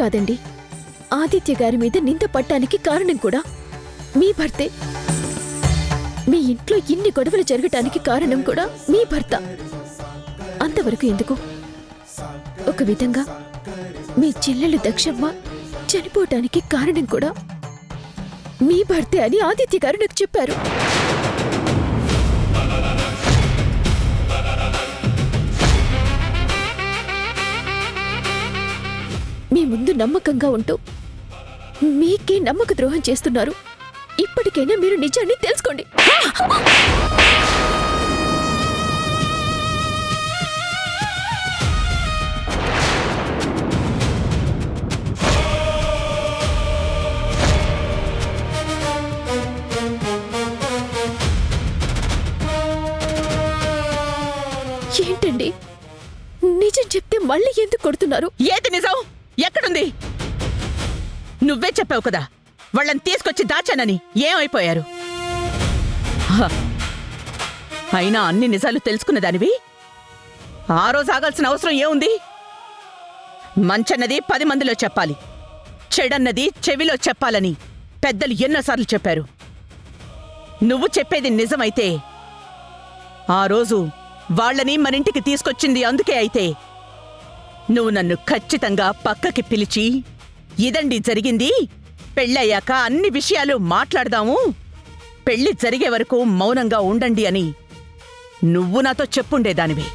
కాదండి, ఆదిత్య గారి మీద నింద పట్టానికి కారణం కూడా మీ భర్తే. మీ ఇంట్లో ఇన్ని గొడవలు జరగటానికి కారణం కూడా మీ భర్త. అంతవరకు ఎందుకు? ఒక విధంగా మీ చెల్లెలు దక్షమ్మ చనిపోవటానికి కారణం కూడా మీ భర్తే అని ఆదిత్య గారు నాకు చెప్పారు. మీ ముందు నమ్మకంగా ఉంటూ మీకే నమ్మక ద్రోహం చేస్తున్నారు. ఇప్పటికైనా మీరు నిజాన్ని తెలుసుకోండి. ఏంటండి, నిజం చెప్తే మళ్ళీ ఎందుకు కొడుతున్నారు? ఏది నిజం? ఎక్కడుంది? నువ్వే చెప్పావు కదా వాళ్ళని తీసుకొచ్చి దాచానని. ఏమైపోయారు? అయినా అన్ని నిజాలు తెలుసుకున్నదానివి ఆ రోజు ఆగాల్సిన అవసరం ఏముంది? మంచన్నది 10 మందిలో చెప్పాలి, చెడన్నది చెవిలో చెప్పాలని పెద్దలు ఎన్నోసార్లు చెప్పారు. నువ్వు చెప్పేది నిజమైతే ఆ రోజు వాళ్ళని మనింటికి తీసుకొచ్చింది అందుకే అయితే నువ్వు నన్ను ఖచ్చితంగా పక్కకి పిలిచి, ఇదండి జరిగింది, పెళ్ళయ్యాక అన్ని విషయాలు మాట్లాడదాము, పెళ్లి జరిగే వరకు మౌనంగా ఉండండి అని నువ్వు నాతో చెప్పుండేదానివి.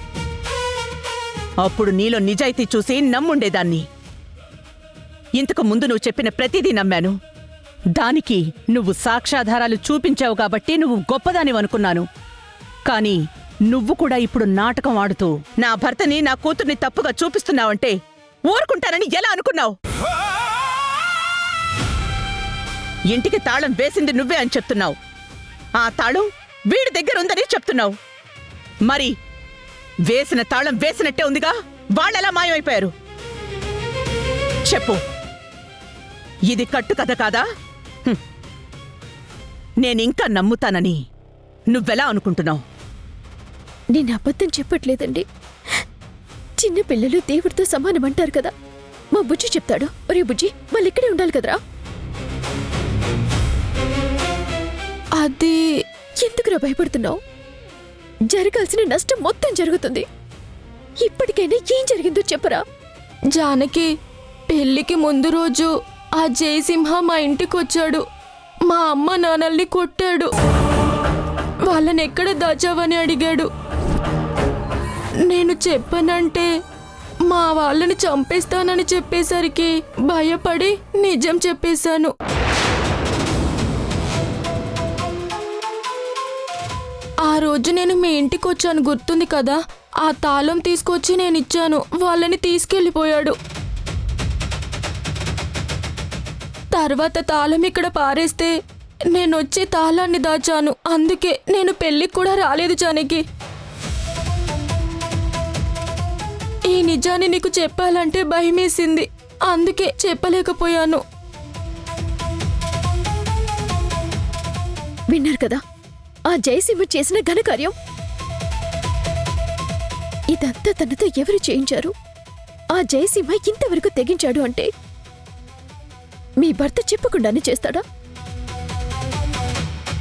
అప్పుడు నీలో నిజాయితీ చూసి నమ్ముండేదాన్ని. ఇంతకు ముందు నువ్వు చెప్పిన ప్రతిదీ నమ్మాను. దానికి నువ్వు సాక్ష్యాధారాలు చూపించావు కాబట్టి నువ్వు గొప్పదానివనుకున్నాను. కాని నువ్వు కూడా ఇప్పుడు నాటకం ఆడుతూ నా భర్తని నా కూతుర్ని తప్పుగా చూపిస్తున్నావంటే ఊరుకుంటానని ఎలా అనుకున్నావు? ఇంటికి తాళం వేసింది నువ్వే అని చెప్తున్నావు. ఆ తాళం వీడి దగ్గర ఉందని చెప్తున్నావు. మరి వేసిన తాళం వేసినట్టే ఉందిగా, వాళ్ళెలా మాయమైపోయారు? చెప్పు, ఇది కట్టుకథ కాదా? నేనింకా నమ్ముతానని నువ్వెలా అనుకుంటున్నావు? నేను అబద్ధం చెప్పట్లేదండి. చిన్నపిల్లలు దేవుడితో సమానమంటారు కదా. మా బుజ్జి చెప్తాడు, ఒరే బుజ్జి వాళ్ళు ఇక్కడే ఉండాలి కదరా. అది ఎందుకురా భయపడుతున్నావు? జరగాల్సిన నష్టం మొత్తం జరుగుతుంది. ఇప్పటికైనా ఏం జరిగిందో చెప్పరా. జానకి, పెళ్లికి ముందు రోజు ఆ జయసింహ మా ఇంటికొచ్చాడు. మా అమ్మ నాన్నల్ని కొట్టాడు. వాళ్ళని ఎక్కడ దాచావని అడిగాడు. నేను చెప్పనంటే మా వాళ్ళని చంపేస్తానని చెప్పేసరికి భయపడి నిజం చెప్పేశాను. ఆ రోజు నేను మీ ఇంటికి వచ్చాను, గుర్తుంది కదా? ఆ తాళం తీసుకొచ్చి నేను ఇచ్చాను, వాళ్ళని తీసుకెళ్ళిపోయాడు. తర్వాత తాళం ఇక్కడ పారేస్తే నేనొచ్చి తాళాన్ని దాచాను. అందుకే నేను పెళ్ళికి కూడా రాలేదు జానకి. ఈ నిజాన్ని నీకు చెప్పాలంటే భయమేసింది, అందుకే చెప్పలేకపోయాను. విన్నారు కదా ఆ జయసింహ చేసిన ఘనకార్యం. ఇదంతా తనతో ఎవరు చేయించారు? ఆ జయసింహ ఇంతవరకు తెగించాడు అంటే మీ భర్త చెప్పకుండానే చేస్తాడా?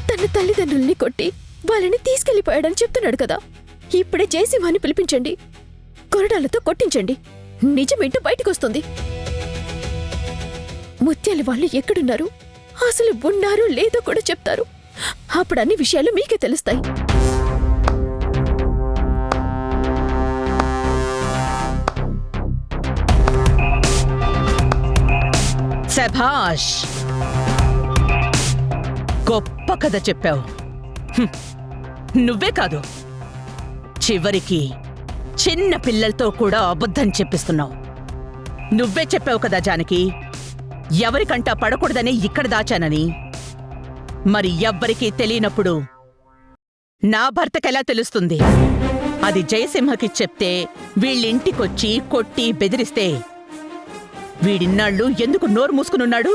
తన తల్లిదండ్రుల్ని కొట్టి వాళ్ళని తీసుకెళ్లిపోయాడని చెప్తున్నాడు కదా. ఇప్పుడే జయసింహాన్ని పిలిపించండి, కొరడాలతో కొట్టించండి. నిజమేంటో బయటకొస్తుంది. ముత్యాల వాళ్ళు ఎక్కడున్నారు, అసలు ఉన్నారో లేదో కూడా చెప్తారు. అప్పుడు అన్ని విషయాలు మీకే తెలుస్తాయి. శభాష్, గొప్ప కథ చెప్పావు. నువ్వే కాదు, చివరికి చిన్న పిల్లలతో కూడా అబద్ధం చెప్పిస్తున్నావు. నువ్వే చెప్పావు కదా జానకి, ఎవరికంటా పడకూడదని ఇక్కడ దాచానని. మరి ఎవ్వరికీ తెలియనప్పుడు నా భర్తకెలా తెలుస్తుంది? అది జయసింహకి చెప్తే వీళ్ళింటికొచ్చి కొట్టి బెదిరిస్తే వీడిన్నాళ్ళు ఎందుకు నోరు మూసుకునున్నాడు?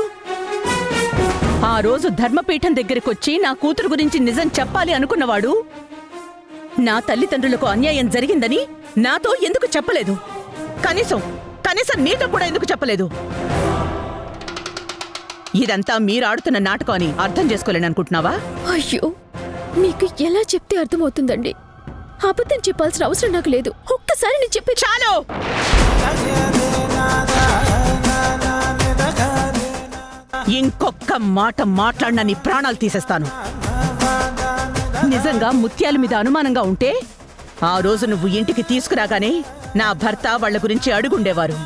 ఆ రోజు ధర్మపీఠం దగ్గరికొచ్చి నా కూతురు గురించి నిజం చెప్పాలి అనుకున్నవాడు నా తల్లిదండ్రులకు అన్యాయం జరిగిందని నాతో ఎందుకు చెప్పలేదు? కనీసం నీతో కూడా ఎందుకు చెప్పలేదు? ఇదంతా మీరాడుతున్న నాటకం అని అర్థం చేసుకోలేననుకుంటున్నావా? అయ్యో, మీకు ఎలా చెప్తే అర్థమవుతుందండి? అబద్ధం చెప్పాల్సిన అవసరం నాకు లేదు. ఒక్కసారి నేను చెప్పి చాలు. ఇంకొక్క మాట మాట్లాడినా నీ ప్రాణాలు తీసేస్తాను. నిజంగా ముత్యాల మీద అనుమానంగా ఉంటే ఆ రోజు నువ్వు ఇంటికి తీసుకురాగానే నా భర్త వాళ్ళ గురించి అడుగుండేవారు.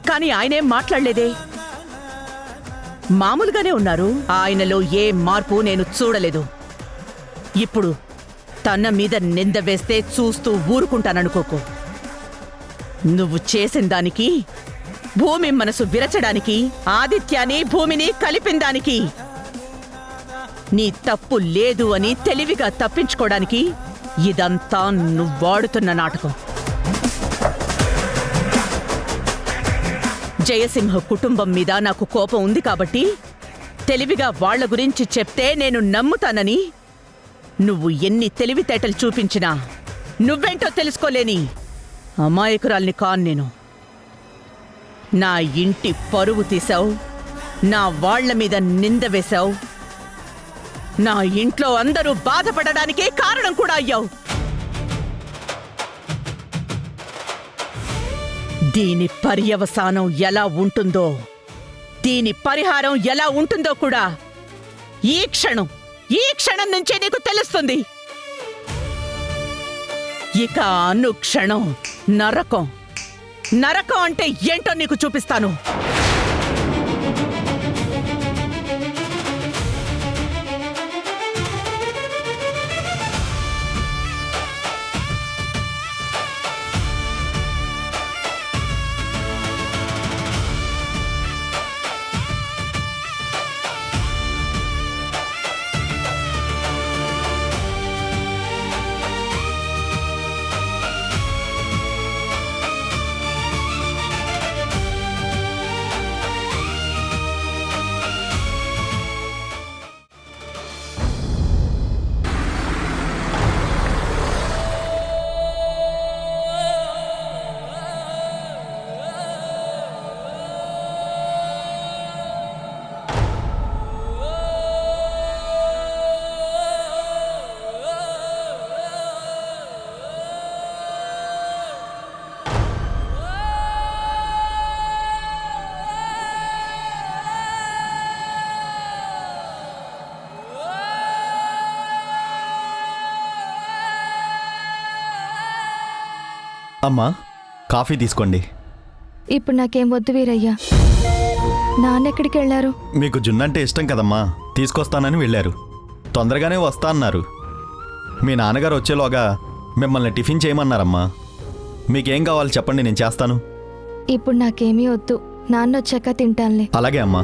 కానీ ఆయనేం మాట్లాడలేదే, మామూలుగానే ఉన్నారు. ఆయనలో ఏ మార్పు నేను చూడలేదు. ఇప్పుడు తన మీద నింద వేస్తే చూస్తూ ఊరుకుంటాననుకోకు. నువ్వు చేసిన దానికి, భూమి మనసు విరచడానికి, ఆదిత్యాన్ని భూమిని కలిపిందానికి, నీ తప్పు లేదు అని తెలివిగా తప్పించుకోవడానికి ఇదంతా నువ్వాడుతున్న నాటకం. జయసింహ కుటుంబం మీద నాకు కోపం ఉంది కాబట్టి తెలివిగా వాళ్ల గురించి చెప్తే నేను నమ్ముతానని నువ్వు ఎన్ని తెలివితేటలు చూపించినా నువ్వేంటో తెలుసుకోలేని అమాయకురాల్ని కాను నేను. నా ఇంటి పరువు తీసావు, నా వాళ్ల మీద నింద వేశావు, నా ఇంట్లో అందరూ బాధపడడానికే కారణం కూడా అయ్యావు. దీని పర్యవసానం ఎలా ఉంటుందో, దీని పరిహారం ఎలా ఉంటుందో కూడా ఈ క్షణం నుంచే నీకు తెలుస్తుంది. ఇక అనుక్షణం నరకం అంటే ఏంటో నీకు చూపిస్తాను. అమ్మా, కాఫీ తీసుకోండి. ఇప్పుడు నాకేం వద్దు వీరయ్యా. నాన్నెక్కడికి వెళ్ళారు? మీకు జున్నంటే ఇష్టం కదమ్మా, తీసుకొస్తానని వెళ్ళారు. తొందరగానే వస్తా అన్నారు. మీ నాన్నగారు వచ్చేలోగా మిమ్మల్ని టిఫిన్ చేయమన్నారమ్మా. మీకేం కావాలి చెప్పండి, నేను చేస్తాను. ఇప్పుడు నాకేమీ వద్దు, నాన్న వచ్చాక తింటానులే. అలాగే అమ్మా.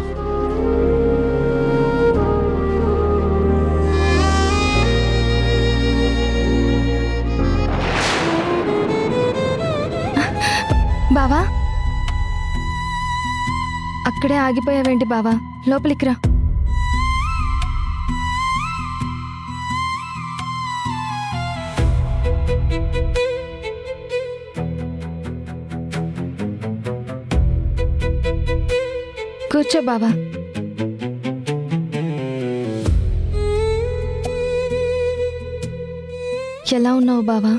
బావా, అక్కడే ఆగిపోయావేంటి బావా? లోపలికి రా. కూర్చో బావా. ఎలా ఉన్నావు బావా?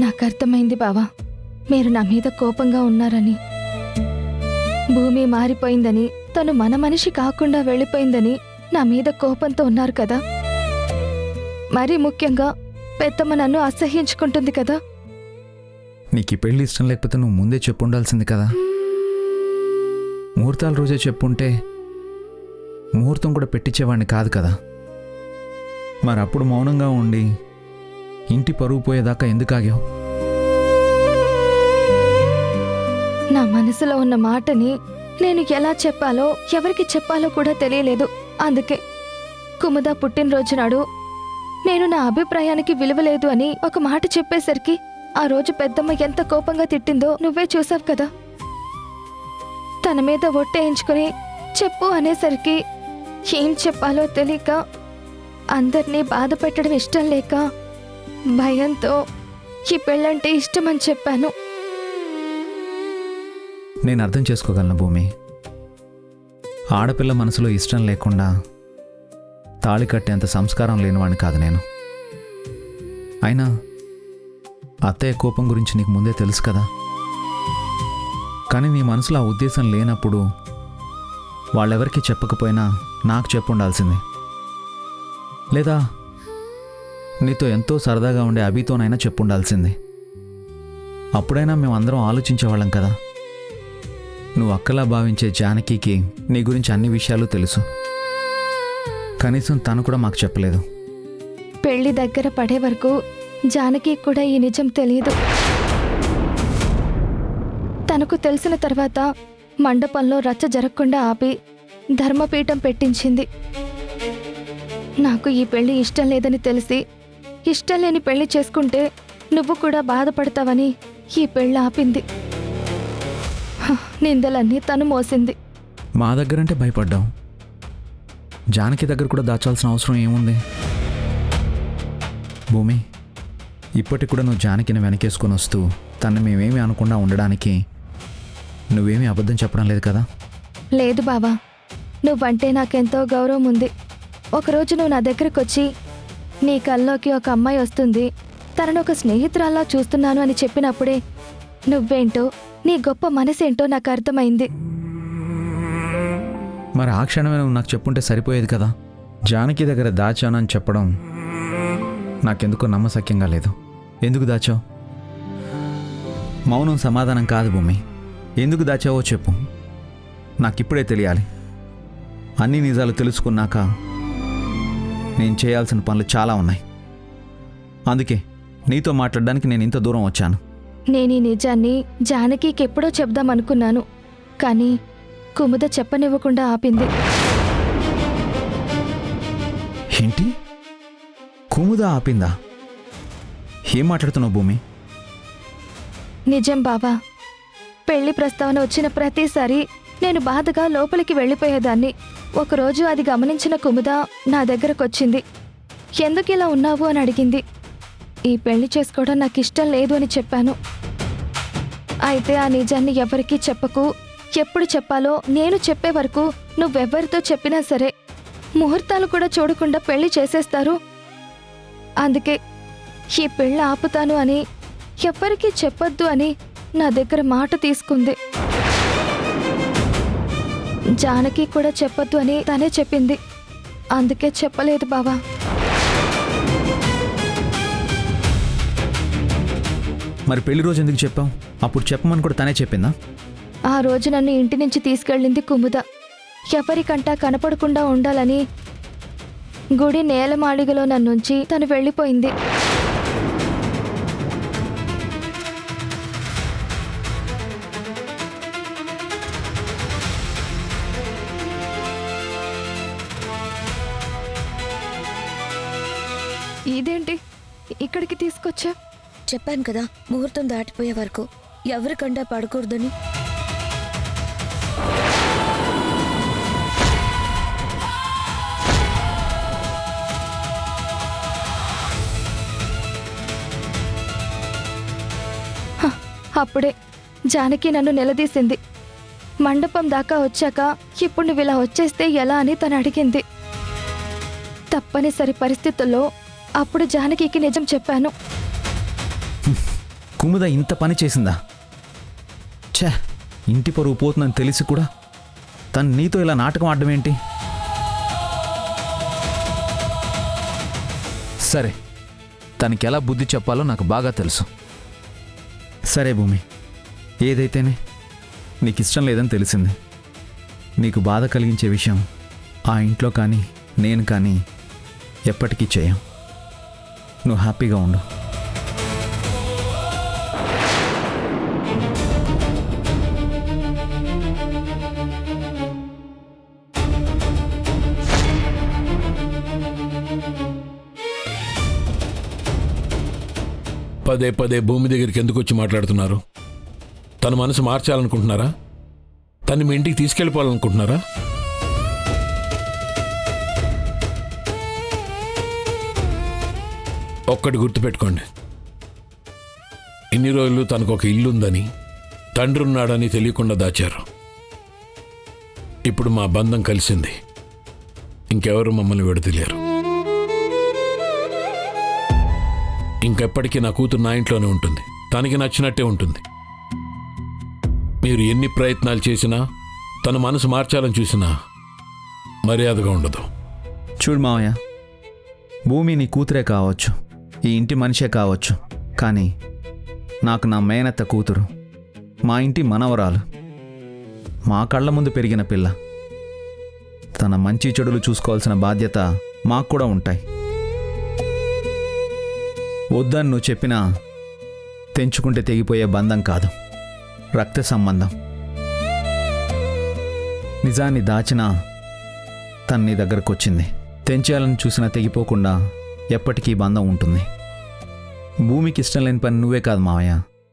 నాకు అర్థమైంది బావా, మీరు నా మీద కోపంగా ఉన్నారని. భూమి మారిపోయిందని, తను మన మనిషి కాకుండా వెళ్ళిపోయిందని నా మీద కోపంతో ఉన్నారు కదా. మరీ ముఖ్యంగా పెద్దమ్మ నన్ను అసహ్యించుకుంటుంది కదా. నీకు ఈ పెళ్లి ఇష్టం లేకపోతే నువ్వు ముందే చెప్పు ఉండాల్సింది కదా. ముహూర్తాల రోజే చెప్పుంటే ముహూర్తం కూడా పెట్టించేవాడిని కాదు కదా. మరి అప్పుడు మౌనంగా ఉండి ఇంటి పరువు పోయేదాకా ఎందుకు ఆగావు? నా మనసులో ఉన్న మాటని నేను ఎలా చెప్పాలో, ఎవరికి చెప్పాలో కూడా తెలియలేదు. అందుకే కుముద పుట్టినరోజు నాడు నేను నా అభిప్రాయానికి విలువలేదు అని ఒక మాట చెప్పేసరికి ఆ రోజు పెద్దమ్మ ఎంత కోపంగా తిట్టిందో నువ్వే చూసావు కదా. తన మీద ఒట్టేయించుకుని చెప్పు అనేసరికి ఏం చెప్పాలో తెలియక, అందరినీ బాధ పెట్టడం ఇష్టం లేక, భయంతో ఈ పెళ్ళంటే ఇష్టమని చెప్పాను. నేను అర్థం చేసుకోగలను భూమి. ఆడపిల్ల మనసులో ఇష్టం లేకుండా తాళి కట్టేంత సంస్కారం లేనివాడిని కాదు నేను. అయినా అత్తయ్య కోపం గురించి నీకు ముందే తెలుసు కదా. కానీ నీ మనసులో ఆ ఉద్దేశం లేనప్పుడు వాళ్ళెవరికీ చెప్పకపోయినా నాకు చెప్పుండాల్సిందే. లేదా నీతో ఎంతో సరదాగా ఉండే అభితోనైనా చెప్పుండాల్సిందే. అప్పుడైనా మేమందరం ఆలోచించేవాళ్ళం కదా. నువ్వు అక్కలా భావించే జానకికి నీ గురించి అన్ని విషయాలు తెలుసు. కనీసం తను కూడా మాకు చెప్పలేదు. పెళ్లి దగ్గర పడే వరకు జానకి కూడా ఈ నిజం తెలియదు. తనకు తెలిసిన తర్వాత మండపంలో రచ్చ జరగకుండా ఆపి ధర్మపీఠం పెట్టించింది. నాకు ఈ పెళ్లి ఇష్టం లేదని తెలిసి ఇష్టం లేని పెళ్లి చేసుకుంటే నువ్వు కూడా బాధపడతావని ఈ పెళ్లి ఆపింది. నిందలన్నీ తను మోసింది. మా దగ్గరంటే భయపడ్డాం. జానకి దగ్గర కూడా దాచాల్సిన అవసరం ఏముంది? భూమి, ఇప్పటికి కూడా నువ్వు జానకిని వెనకేసుకొని వస్తూ తను మేమేమీ అనకుండా ఉండడానికి నువ్వేమీ అబద్ధం చెప్పడం లేదు కదా? లేదు బావా, నువ్వంటే నాకెంతో గౌరవం ఉంది. ఒకరోజు నువ్వు నా దగ్గరకు వచ్చి నీ కల్లోకి ఒక అమ్మాయి వస్తుంది, తనను ఒక స్నేహితురాల్లా చూస్తున్నాను అని చెప్పినప్పుడే నువ్వేంటో నీ గొప్ప మనసేంటో నాకు అర్థమైంది. మరి ఆ క్షణమే నువ్వు నాకు చెప్పుంటే సరిపోయేది కదా. జానకి దగ్గర దాచానని చెప్పడం నాకెందుకో నమ్మశక్యంగా లేదు. ఎందుకు దాచావు? మౌనం సమాధానం కాదు భూమి. ఎందుకు దాచావో చెప్పు, నాకిప్పుడే తెలియాలి. అన్ని నిజాలు తెలుసుకున్నాక నేను చేయాల్సిన పనులు చాలా ఉన్నాయి. అందుకే నీతో మాట్లాడడానికి నేను ఇంత దూరం వచ్చాను. నేను ఈ నిజాన్ని జానకికి ఎప్పుడో చెప్దామనుకున్నాను, కానీ కుముద చెప్పనివ్వకుండా ఆపింది. ఏంటి? కుముద ఆపిందా? ఏం మాట్లాడుతున్నావు భూమి? నిజం బావా, పెళ్లి ప్రస్తావన వచ్చిన ప్రతిసారి నేను బాధగా లోపలికి వెళ్ళిపోయేదాన్ని. ఒకరోజు అది గమనించిన కుముద నా దగ్గరకొచ్చింది. ఎందుకు ఇలా ఉన్నావు అని అడిగింది. ఈ పెళ్లి చేసుకోవడం నాకు ఇష్టం లేదు అని చెప్పాను. అయితే ఆ నిజాన్ని ఎవరికీ చెప్పకు, ఎప్పుడు చెప్పాలో నేను చెప్పే వరకు నువ్వెవ్వరితో చెప్పినా సరే ముహూర్తాలు కూడా చూడకుండా పెళ్లి చేసేస్తారు. అందుకే ఈ పెళ్లి ఆపుతాను అని ఎవ్వరికీ చెప్పొద్దు అని నా దగ్గర మాట తీసుకుంది. జానకి కూడా చెప్పొద్దు అని తనే చెప్పింది. అందుకే చెప్పలేదు బావా. మరి పెళ్లి రోజు ఎందుకు చెప్పావు? అప్పుడు చెప్పమని కూడా తనే చెప్పిందా? ఆ రోజు నన్ను ఇంటి నుంచి తీసుకెళ్ళింది కుముద. ఎవరికంటా కనపడకుండా ఉండాలని గుడి నేలమాళిగలో నన్నుంచి తను వెళ్ళిపోయింది. ఇదేంటి ఇక్కడికి తీసుకొచ్చా? చెప్పాను కదా, ముహూర్తం దాటిపోయే వరకు ఎవరికండా పడకూడదని. అప్పుడే జానకి నన్ను నిలదీసింది. మండపం దాకా వచ్చాక ఇప్పుడు నువ్వు ఇలా వచ్చేస్తే ఎలా అని తను అడిగింది. తప్పనిసరి పరిస్థితుల్లో అప్పుడు జానకికి నిజం చెప్పాను. కుముద ఇంత పని చేసిందా? ఛే, ఇంటి పరువు పోతుందని తెలిసి కూడా తను నీతో ఇలా నాటకం ఆడడం ఏంటి? సరే, తనకి ఎలా బుద్ధి చెప్పాలో నాకు బాగా తెలుసు. సరే భూమి, ఏదైతేనే నీకు ఇష్టం లేదని తెలిసింది. నీకు బాధ కలిగించే విషయం ఆ ఇంట్లో కానీ నేను కానీ ఎప్పటికీ చేయం. నువ్వు హ్యాపీగా ఉండు. పదే పదే భూమి దగ్గరికి ఎందుకు వచ్చి మాట్లాడుతున్నారు? తన మనసు మార్చాలనుకుంటున్నారా? తను మీ ఇంటికి తీసుకెళ్ళిపోవాలనుకుంటున్నారా? ఒక్కటి గుర్తుపెట్టుకోండి, ఇన్ని రోజులు తనకు ఒక ఇల్లు ఉందని, తండ్రి ఉన్నాడని తెలియకుండా దాచారు. ఇప్పుడు మా బంధం కలిసింది. ఇంకెవరు మమ్మల్ని విడదలేరు. ఇంకెప్పటికీ నా కూతురు నా ఇంట్లోనే ఉంటుంది. తనకి నచ్చినట్టే ఉంటుంది. మీరు ఎన్ని ప్రయత్నాలు చేసినా, తన మనసు మార్చాలని చూసినా మర్యాదగా ఉండదు. చూడు మావయ్య, భూమి నీ కూతురే కావచ్చు, ఈ ఇంటి మనిషే కావచ్చు, కానీ నాకు నా మేనత్త కూతురు, మా ఇంటి మనవరాలు, మా కళ్ళ ముందు పెరిగిన పిల్ల. తన మంచి చెడులు చూసుకోవాల్సిన బాధ్యత మాకు కూడా ఉంటాయి. వద్దని నువ్వు చెప్పినా తెంచుకుంటే తెగిపోయే బంధం కాదు, రక్త సంబంధం. నిజాన్ని దాచినా తను నీ దగ్గరకు వచ్చింది. తెంచేయాలని చూసినా తెగిపోకుండా ఎప్పటికీ బంధం ఉంటుంది. భూమికి ఇష్టం లేని పని నువ్వే కాదు మావయ్య,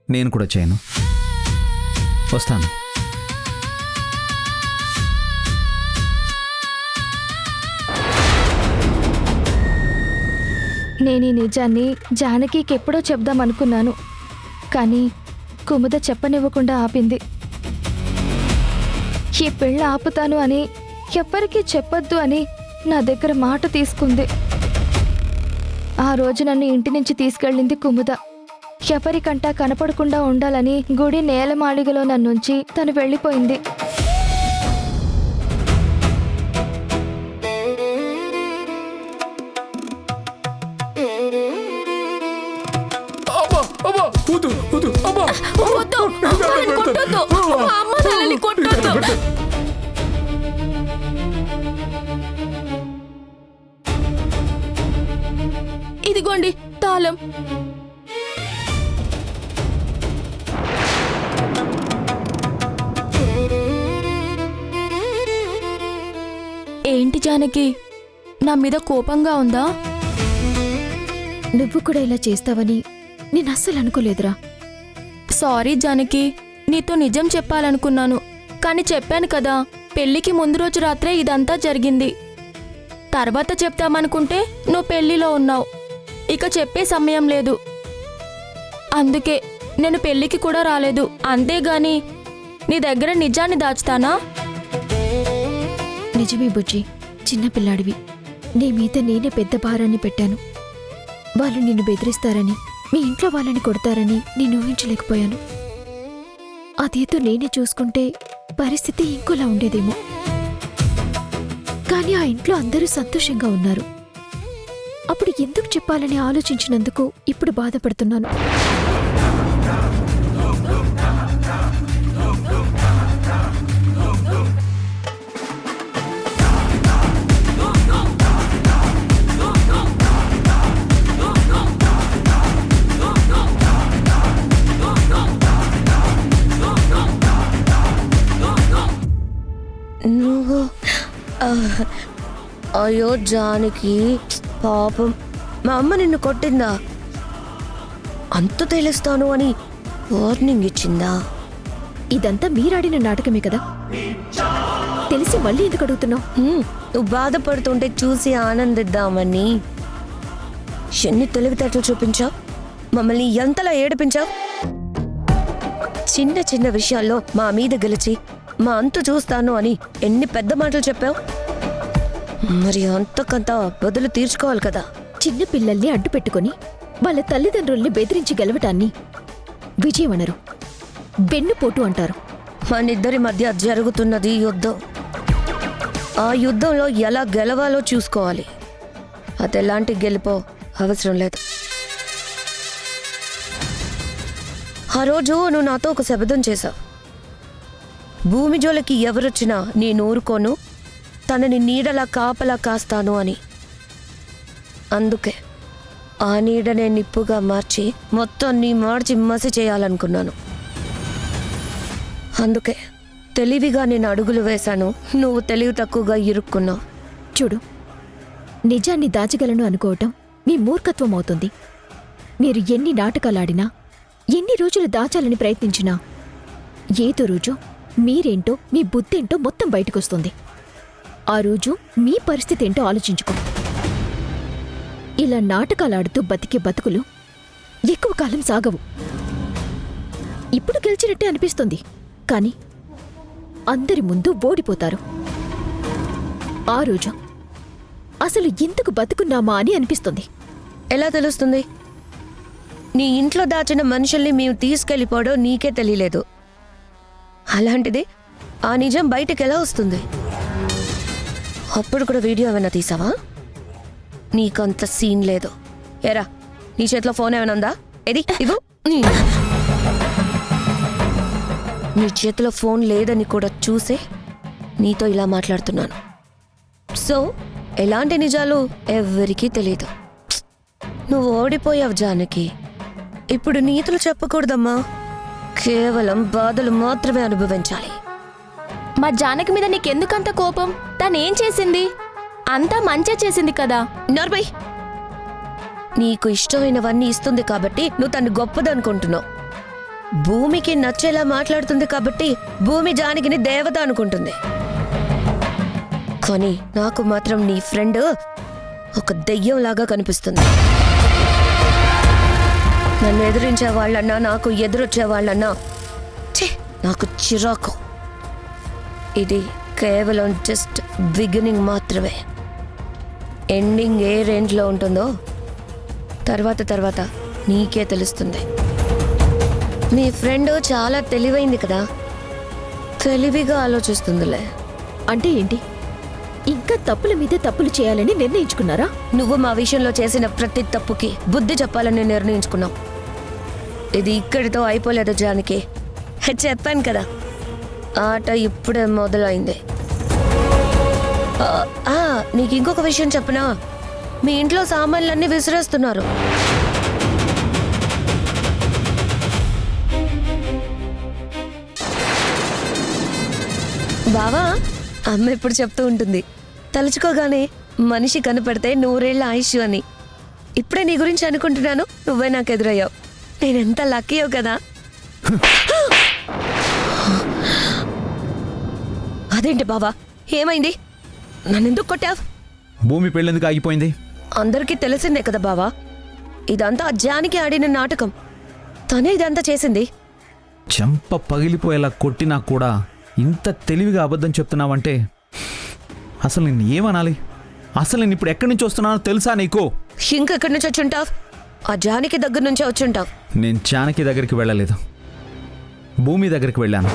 నేను కూడా చేయను. వస్తాను. నేను ఈ నిజాన్ని జానకికి ఎప్పుడో చెప్దామనుకున్నాను, కానీ కుముద చెప్పనివ్వకుండా ఆపింది. ఈ పెళ్ళి ఆపుతాను అని, ఎవ్వరికీ చెప్పొద్దు అని నా దగ్గర మాట తీసుకుంది. ఆ రోజు నన్ను ఇంటి నుంచి తీసుకెళ్ళింది కుముద. ఎవరికంటా కనపడకుండా ఉండాలని గుడి నేలమాళిగలో నన్నుంచి తను వెళ్ళిపోయింది. ఇదిగోండి తాళం. ఏంటి జానకి, నా మీద కోపంగా ఉందా? నువ్వు కూడా ఇలా చేస్తావని నేను అస్సలు అనుకోలేదురా. సారీ జానకి, నీతో నిజం చెప్పాలనుకున్నాను, కానీ చెప్పాను కదా, పెళ్ళికి ముందు రోజు రాత్రే ఇదంతా జరిగింది. తర్వాత చెప్తామనుకుంటే నువ్వు పెళ్లిలో ఉన్నావు. ఇక చెప్పే సమయం లేదు. అందుకే నేను పెళ్ళికి కూడా రాలేదు. అంతేగాని నీ దగ్గర నిజాన్ని దాచుతానా? నిజమే బుజ్జి, చిన్నపిల్లాడివి. నీ మీద నేనే పెద్ద భారాన్ని పెట్టాను. వాళ్ళు నిన్ను బెదిరిస్తారని, మీ ఇంట్లో వాళ్ళని కొడతారని నేను ఊహించలేకపోయాను. అదేదో నేనే చూసుకుంటే పరిస్థితి ఇంకోలా ఉండేదేమో. కానీ ఆ ఇంట్లో అందరూ సంతోషంగా ఉన్నారు. అప్పుడు ఎందుకు చెప్పాలని ఆలోచించినందుకు ఇప్పుడు బాధపడుతున్నాను. నువ్వు అయ్యో జానకి, పాపం మా అమ్మ నిన్ను కొట్టిందా? అంత తెలుస్తాను అని వార్నింగ్ ఇచ్చిందా? ఇదంతా మీరాడిన నాటకమే కదా, తెలిసి మళ్ళీ ఎందుకు అడుగుతున్నావు? నువ్వు బాధపడుతుంటే చూసి ఆనందిద్దామని. ఎన్ని తెలివితేటలు చూపించావు, మమ్మల్ని ఎంతలా ఏడిపించావు. చిన్న చిన్న విషయాల్లో మా మీద గెలిచి మా అంతు చూస్తాను అని ఎన్ని పెద్ద మాటలు చెప్పావు. మరి అంతకంత బదులు తీర్చుకోవాలి కదా. చిన్న పిల్లల్ని అడ్డు పెట్టుకుని వాళ్ళ తల్లిదండ్రుల్ని బెదిరించి గెలవటాన్ని విజయం అనరు, వెన్నుపోటు అంటారు. మనిద్దరి మధ్య జరుగుతున్నది యుద్ధం. ఆ యుద్ధంలో ఎలా గెలవాలో చూసుకోవాలి. అదెలాంటి గెలుపో అవసరం లేదు. ఆ రోజు నువ్వు నాతో ఒక శబదం చేశావు. భూమి జోలికి ఎవరొచ్చినా నేను ఊరుకోను, తనని నీడలా కాపలా కాస్తాను అని. అందుకే ఆ నీడనే నిప్పుగా మార్చి మొత్తాన్ని మార్చి మసి చేయాలనుకున్నాను. అందుకే తెలివిగా నేను అడుగులు వేశాను, నువ్వు తెలివి తక్కువగా ఇరుక్కున్నావు. చూడు, నిజాన్ని దాచగలను అనుకోవటం మీ మూర్ఖత్వం అవుతుంది. మీరు ఎన్ని నాటకాలాడినా, ఎన్ని రోజులు దాచాలని ప్రయత్నించినా ఏదో రోజు మీరేంటో, మీ బుద్ధేంటో మొత్తం బయటకొస్తుంది. ఆ రోజు మీ పరిస్థితి ఏంటో ఆలోచించుకో. ఇలా నాటకాలాడుతూ బతికే బతుకులు ఎక్కువ కాలం సాగవు. ఇప్పుడు గెలిచినట్టే అనిపిస్తుంది కానీ అందరి ముందు ఓడిపోతారు. ఆ రోజు అసలు ఎందుకు బతుకున్నామా అని అనిపిస్తుంది. ఎలా తెలుస్తుంది? నీ ఇంట్లో దాచిన మనుషుల్ని మేము తీసుకెళ్ళిపోవడం నీకే తెలియలేదు. అలాంటిది ఆ నిజం బయటకు ఎలా వస్తుంది? అప్పుడు కూడా వీడియో ఏమైనా తీసావా? నీకంత సీన్ లేదు. ఎరా, నీ చేతిలో ఫోన్ ఏమైనా ఉందా? ఏది ఇవ్వు. నీ చేతిలో ఫోన్ లేదని కూడా చూసే నీతో ఇలా మాట్లాడుతున్నాను. సో ఎలాంటి నిజాలు ఎవ్వరికీ తెలీదు. నువ్వు ఓడిపోయావు జానకి. ఇప్పుడు నీతులు చెప్పకూడదమ్మా, కేవలం బాధలు మాత్రమే అనుభవించాలి. మా జానకి మీద నీకెందుకంత కోపం? తనేం చేసింది? అంతా మంచే చేసింది కదా. నార్మై, నీకు ఇష్టమైనవన్నీ ఇస్తుంది కాబట్టి నువ్వు తను గొప్పదనుకుంటున్నావు. భూమికి నచ్చేలా మాట్లాడుతుంది కాబట్టి భూమి జానకిని దేవత అనుకుంటుంది. కానీ నాకు మాత్రం నీ ఫ్రెండ్ ఒక దెయ్యంలాగా కనిపిస్తుంది. నన్ను ఎదిరించే వాళ్ళన్నా నాకు ఎదురొచ్చే వాళ్ళన్నా నాకు చిరాకు. ఇది కేవలం జస్ట్ బిగినింగ్ మాత్రమే. ఎండింగ్ ఏ రేంజ్లో ఉంటుందో తర్వాత నీకే తెలుస్తుంది. మీ ఫ్రెండ్ చాలా తెలివైంది కదా, తెలివిగా ఆలోచిస్తుందిలే. అంటే ఏంటి? ఇంకా తప్పుల మీదే తప్పులు చేయాలని నిర్ణయించుకున్నారా? నువ్వు మా విషయంలో చేసిన ప్రతి తప్పుకి బుద్ధి చెప్పాలని నిర్ణయించుకున్నావు. ఇది ఇక్కడితో అయిపోలేదు జానకి. చెప్పాను కదా, ఆట ఇప్పుడే మొదలైంది. నీకు ఇంకొక విషయం చెప్పనా? మీ ఇంట్లో సామాన్లన్నీ విసిరేస్తున్నారు. బావా, అమ్మ ఎప్పుడు చెప్తూ ఉంటుంది, తలుచుకోగానే మనిషి కనపడితే 100 ఏళ్ల ఆయుష్ అని. ఇప్పుడే నీ గురించి అనుకుంటున్నాను, నువ్వే నాకు ఎదురయ్యావు. నేనెంత లక్కీయో కదా. అదేంటి బావా, ఏమైంది? నన్నెందుకు కొట్టావు? భూమి పెళ్ళెందుకు ఆగిపోయింది? అందరికీ తెలిసిందే కదా బావా, ఇదంతా జానకి ఆడిన నాటకం. తనే ఇదంతా చేసింది. చెంప పగిలిపోయేలా కొట్టినా కూడా ఇంత తెలివిగా అబద్ధం చెప్తున్నావంటే అసలు నిన్ను ఏమనాలి? అసలు నేను ఇప్పుడు ఎక్కడి నుంచి వస్తున్నానో తెలుసా నీకు? ఇంకెక్కడి నుంచి వచ్చుంటావు? ఆ జానకి దగ్గర నుంచే వచ్చుంటావు. నేను జానకి దగ్గరికి వెళ్ళలేదు, భూమి దగ్గరికి వెళ్ళాను.